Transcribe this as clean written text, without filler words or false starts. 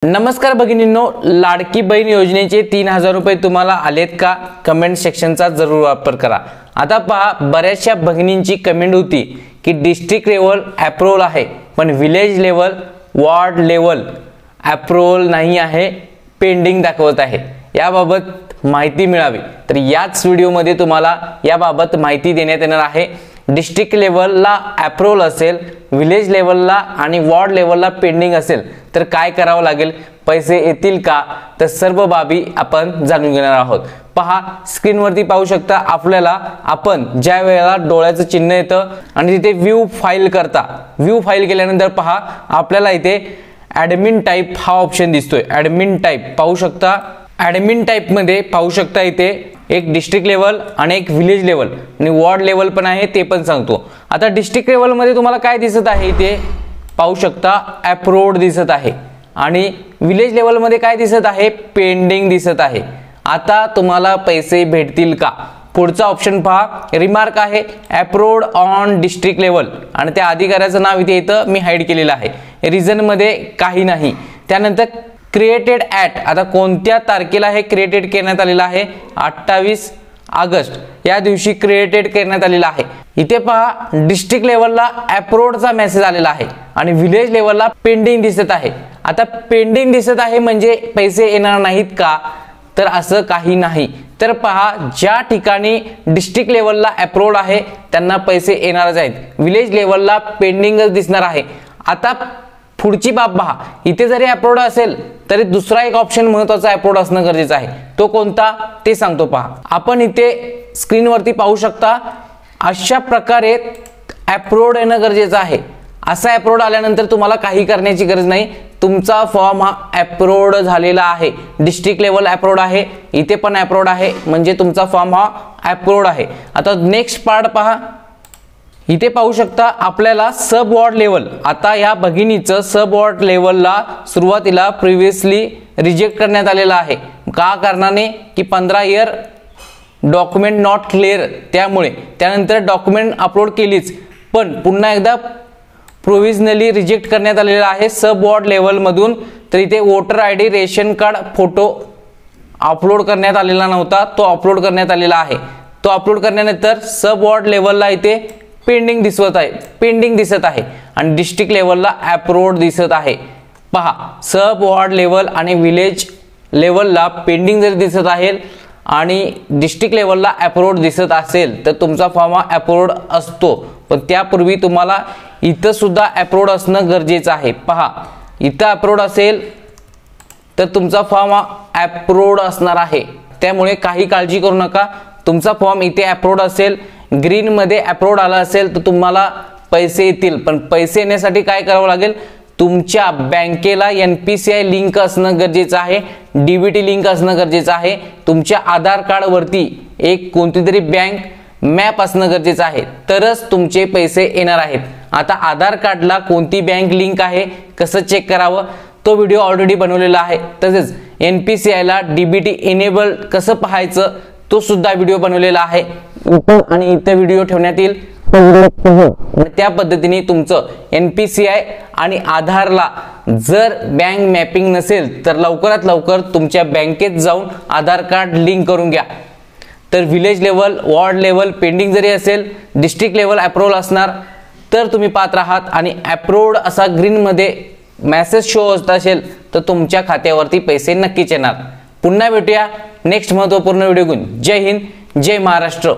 नमस्कार भगिनींनो, लाडकी बहीण योजनेचे 3000 रुपये तुम्हाला आलेत का? कमेंट सेक्शनचा जरूर वापर करा। आता पहा, बऱ्याचशा भगिनींची कमेंट होती की डिस्ट्रिक्ट लेवल अप्रूव्हल आहे पण village level ward level approval नाही आहे, पेंडिंग दाखवत आहे। याबाबत माहिती मिळावी तर याच व्हिडिओमध्ये तुम्हाला याबाबत माहिती देण्यात येणार आहे। डिस्ट्रिक्ट लेवलला अप्रूव्हल असेल, विलेज लेवलला आणि वॉर्ड लेवलला पेंडिंग असेल तर काय करावं लागेल, पैसे येतील का, तर सर्व बाबी आपण जाणून घेणार आहोत। पहा, स्क्रीनवरती पाहू शकता आपल्याला आपण ज्या वेळेला डोळ्याचं चिन्ह येतं आणि तिथे व्ह्यू फाईल करता, व्ह्यू फाईल केल्यानंतर पहा आपल्याला इथे ॲडमिन टाईप हा ऑप्शन दिसतोय। ॲडमिन टाईप पाहू शकता, ॲडमिन टाईप मध्ये पाहू शकता इथे एक डिस्ट्रिक्ट लेवल आणि एक विलेज लेवल आणि वॉर्ड लेवल पण आहे, ते पण सांगतो। आता डिस्ट्रिक्ट लेवल मध्ये तुम्हाला काय दिसत आहे, इथे पाहू शकता अप्रूव्ड दिसत आहे आणि विलेज लेवल मध्ये काय दिसत आहे, पेंडिंग दिसत आहे। आता तुम्हाला पैसे भेटतील का? पुढचा ऑप्शन पहा, रिमार्क आहे अप्रूव्ड ऑन डिस्ट्रिक्ट लेवल आणि त्या अधिकाऱ्याचं नाव इथे येतं, मी हाईड केलेलं आहे। रिझन मध्ये काही नाही। त्यानंतर क्रिएटेड ॲट, आता कोणत्या तारखेला हे क्रिएटेड करण्यात आलेलं आहे, 28 ऑगस्ट या दिवशी क्रिएटेड करण्यात आलेला आहे। इथे पहा डिस्ट्रिक्ट लेवलला अप्रूव्डचा मेसेज आलेला आहे आणि विलेज लेवलला पेंडिंग दिसत आहे। आता पेंडिंग दिसत आहे म्हणजे पैसे येणार नाहीत का, तर असं काही नाही। तर पहा, ज्या ठिकाणी डिस्ट्रिक्ट लेवलला अप्रूव्ड आहे त्यांना पैसे येणारच आहेत, विलेज लेवलला पेंडिंगच दिसणार आहे। आता पुढची बाब पहा, इथे जरी अप्रूव्ड असेल तरी दुसरा एक ऑप्शन महत्त्वाचा अप्रूव्ड असणं गरजेचं आहे, तो कोणता ते सांगतो। पहा, आपण इथे स्क्रीनवरती पाहू शकता अशा प्रकारे अप्रूव्ड येणं गरजेचं आहे। असा अप्रूव्ड आल्यानंतर तुम्हाला काही करण्याची गरज नाही, तुमचा फॉर्म हा अप्रूव्ड झालेला आहे। डिस्ट्रिक्ट लेवल अप्रूव्ड आहे, इथे पण अप्रूव्ड आहे, म्हणजे तुमचा फॉर्म हा अप्रूव्ड आहे। आता नेक्स्ट पार्ट पहा, इथे पाहू शकता आपल्याला सब वॉर्ड लेवल, आता या भगिनीचं सब वॉर्ड लेवलला सुरुवातीला प्रिव्हियसली रिजेक्ट करण्यात आलेला आहे। का कारणाने की 15 इयर डॉक्युमेंट नॉट क्लिअर, त्यामुळे त्यानंतर डॉक्युमेंट अपलोड केलीच पण पुन्हा एकदा प्रोव्हिजनली रिजेक्ट करण्यात आलेला आहे सब वॉर्ड लेवल मधून। तर इथे voter ID, ration card photo upload करण्यात आलेला नव्हता, तो अपलोड करण्यात आलेला आहे। तो अपलोड करण्यानंतर सब वॉर्ड लेवलला इथे पेंडिंग दिसत आहे आणि डिस्ट्रिक्ट लेवलला अप्रूव्ड दिसत आहे। पहा, सब वॉर्ड लेवल आणि विलेज लेवलला पेंडिंग जर दिसत आहे आणि डिस्ट्रिक्ट लेवलला अप्रूव्ड दिसत असेल तर तुमचा फॉर्म हा अप्रूव्ड असतो, पण त्यापूर्वी तुम्हाला इथं सुद्धा अप्रूव्ड असणं गरजेचं आहे। पहा, इथं अप्रूव्ड असेल तर तुमचा फॉर्म हा अप्रूव्ड असणार आहे, त्यामुळे काही काळजी करू नका। तुमचा फॉर्म इथे अप्रूव्ड असेल, ग्रीन मध्ये अप्रूव्ड आला असेल तर तुम्हाला पैसे येतील, पण पैसे येण्यासाठी काय करावं लागेल, तुमच्या बँकेला NPCI लिंक असणं गरजेचं आहे, DBT लिंक असणं गरजेचं आहे, तुमच्या आधार कार्ड वरती एक कोणती तरी बँक मॅप असणं गरजेचं आहे, तरच तुमचे पैसे येणार आहेत। आता आधार कार्डला कोणती बँक लिंक आहे, कसं चेक करावं, तो व्हिडिओ ऑलरेडी बनवलेला आहे। तसेच NPCI ला DBT इनेबल कसं पाहायचं तो सुद्धा व्हिडिओ बनवलेला आहे, आणि इथे व्हिडिओ ठेवण्यात येईल। त्या पद्धतीने तुमचं NPCI आणि आधारला जर बँक मॅपिंग नसेल तर लवकरात लवकर तुमच्या बँकेत जाऊन आधार कार्ड लिंक करून घ्या। तर village level, ward level pending जरी असेल, डिस्ट्रिक्ट लेवल अप्रूव्हल असणार तर तुम्ही पात्र आहात आणि अप्रूव्ड असा ग्रीन मध्ये मेसेज शो होत असेल तर तुमच्या खात्यावरती पैसे नक्कीच येणार। पुन्हा भेटूया नेक्स्ट महत्त्वपूर्ण व्हिडिओ घेऊन। जय हिंद, जय महाराष्ट्र।